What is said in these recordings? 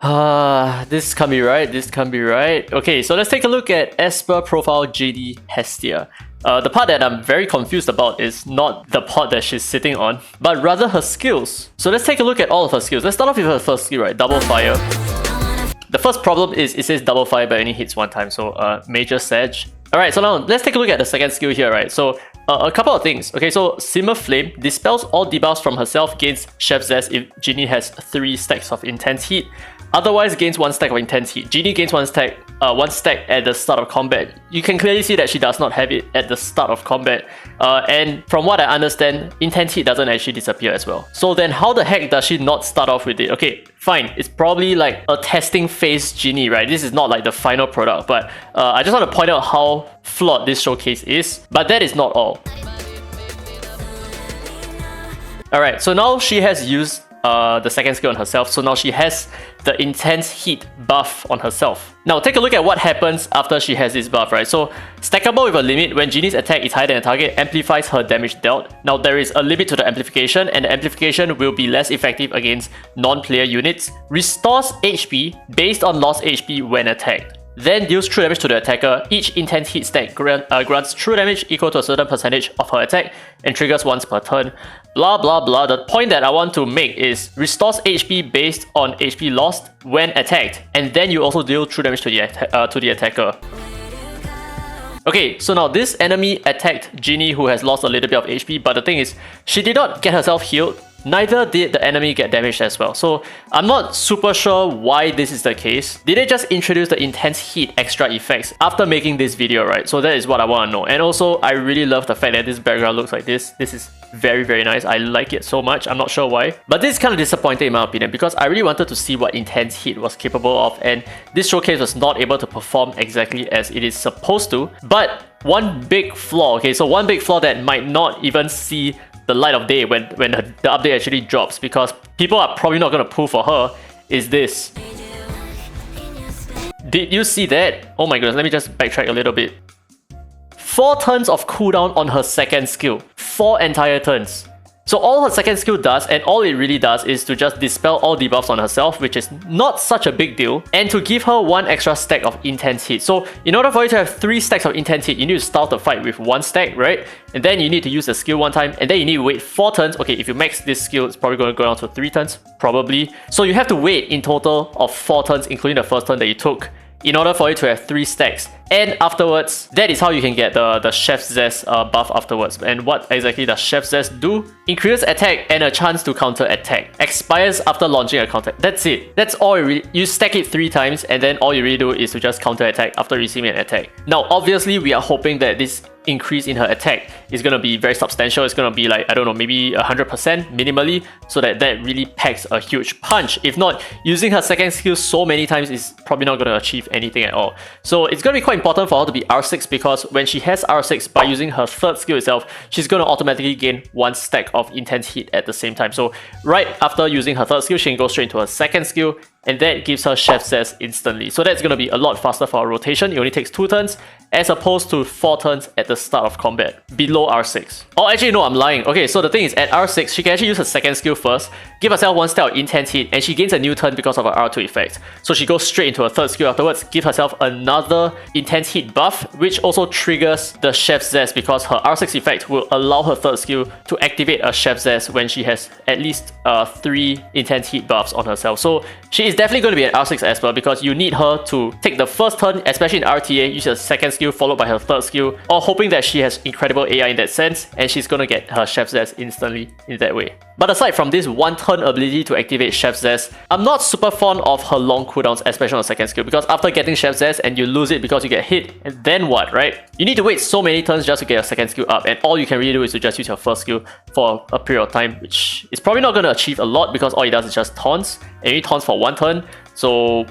This can't be right, this can't be right. Okay, so let's take a look at Esper profile Ginny Hestia. The part that I'm very confused about is not the pot that she's sitting on, but rather her skills. So let's take a look at all of her skills. Let's start off with her first skill, right? Double fire. The first problem is it says double fire but only hits one time, so major sedge. Alright, so now let's take a look at the second skill here, right? So a couple of things. Okay, so Simmer Flame dispels all debuffs from herself, gains Chef's Zest if Ginny has 3 stacks of intense heat. Otherwise gains 1 stack of intense heat. Ginny gains 1 stack at the start of combat. You can clearly see that she does not have it at the start of combat. And from what I understand, intense heat doesn't actually disappear as well. So then how the heck does she not start off with it? Okay, fine. It's probably like a testing phase Ginny, right? This is not like the final product, but I just want to point out how flawed this showcase is. But that is not all. Alright, so now she has used the second skill on herself, so now she has the intense heat buff on herself. Now take a look at what happens after she has this buff, right? So stackable with a limit, when Ginny's attack is higher than the target, amplifies her damage dealt. Now there is a limit to the amplification, and the amplification will be less effective against non-player units. Restores HP based on lost HP when attacked. Then deals true damage to the attacker. Each intense heat stack grants true damage equal to a certain percentage of her attack and triggers once per turn. Blah blah blah. The point that I want to make is restores HP based on HP lost when attacked, and then you also deal true damage to the attacker. Okay, so now this enemy attacked Ginny, who has lost a little bit of HP, but the thing is, she did not get herself healed. Neither did the enemy get damaged as well. So I'm not super sure why this is the case. Did they just introduce the intense heat extra effects after making this video, right? So that is what I want to know. And also, I really love the fact that this background looks like this. This is very, very nice. I like it so much. I'm not sure why. But this is kind of disappointing in my opinion, because I really wanted to see what intense heat was capable of, and this showcase was not able to perform exactly as it is supposed to. But one big flaw, okay, so one big flaw that might not even see the light of day when the update actually drops, because people are probably not going to pull for her, is this. Did you see that? Oh my goodness, let me just backtrack a little bit. 4 turns of cooldown on her second skill. 4 entire turns. So all her second skill does, and all it really does, is to just dispel all debuffs on herself, which is not such a big deal, and to give her 1 extra stack of intense heat. So in order for you to have 3 stacks of intense heat, you need to start the fight with 1 stack, right? And then you need to use the skill 1 time, and then you need to wait 4 turns. Okay, if you max this skill, it's probably going to go down to 3 turns, probably. So you have to wait in total of 4 turns, including the first turn that you took, in order for you to have 3 stacks. And afterwards, that is how you can get the Chef's Zest buff afterwards. And what exactly does Chef's Zest do? Increases attack and a chance to counter attack. Expires after launching a counter. That's it. That's all you stack it 3 times, and then all you really do is to just counter attack after receiving an attack. Now, obviously, we are hoping that this increase in her attack is going to be very substantial. It's going to be like, I don't know, maybe 100% minimally, so that really packs a huge punch. If not, using her second skill so many times is probably not going to achieve anything at all. So it's going to be quite important for her to be R6, because when she has R6, by using her third skill itself, she's going to automatically gain 1 stack of intense heat at the same time. So right after using her third skill, she can go straight into her second skill, and that gives her Chef's Zest instantly. So that's going to be a lot faster for her rotation. It only takes 2 turns, as opposed to 4 turns at the start of combat, below R6. Oh, actually no, I'm lying. Okay, so the thing is, at R6, she can actually use her second skill first, give herself 1 stack of intense heat, and she gains a new turn because of her R2 effect. So she goes straight into her third skill afterwards, give herself another intense heat buff, which also triggers the Chef's Zest, because her R6 effect will allow her third skill to activate a Chef's Zest when she has at least 3 intense heat buffs on herself. So she is definitely going to be an R6 Esper, because you need her to take the first turn, especially in RTA, use her second skill followed by her third skill, or hoping that she has incredible AI in that sense, and she's going to get her Chef's Zest instantly in that way. But aside from this 1 turn ability to activate Chef's Zest, I'm not super fond of her long cooldowns, especially on the second skill, because after getting Chef's Zest and you lose it because you get hit, and then what, right? You need to wait so many turns just to get your second skill up, and all you can really do is to just use your first skill for a period of time, which is probably not going to achieve a lot, because all it does is just taunts, and he taunts for 1 turn, so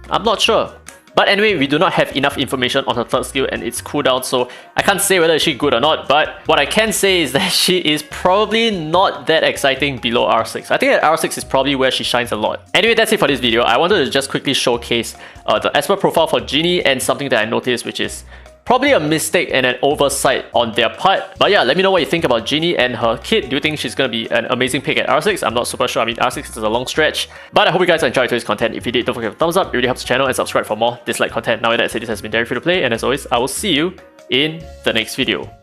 I'm not sure. But anyway, we do not have enough information on her third skill and its cooldown, so I can't say whether she's good or not, but what I can say is that she is probably not that exciting below R6. I think that R6 is probably where she shines a lot. Anyway, that's it for this video. I wanted to just quickly showcase the Esper profile for Ginny and something that I noticed, which is Probably a mistake and an oversight on their part. But yeah, let me know what you think about Ginny and her kit. Do you think she's going to be an amazing pick at R6? I'm not super sure. I mean, R6 is a long stretch. But I hope you guys enjoyed today's content. If you did, don't forget to thumbs up. It really helps the channel, and subscribe for more Dislyte content. Now with that said, this has been Derek, free to play, and as always, I will see you in the next video.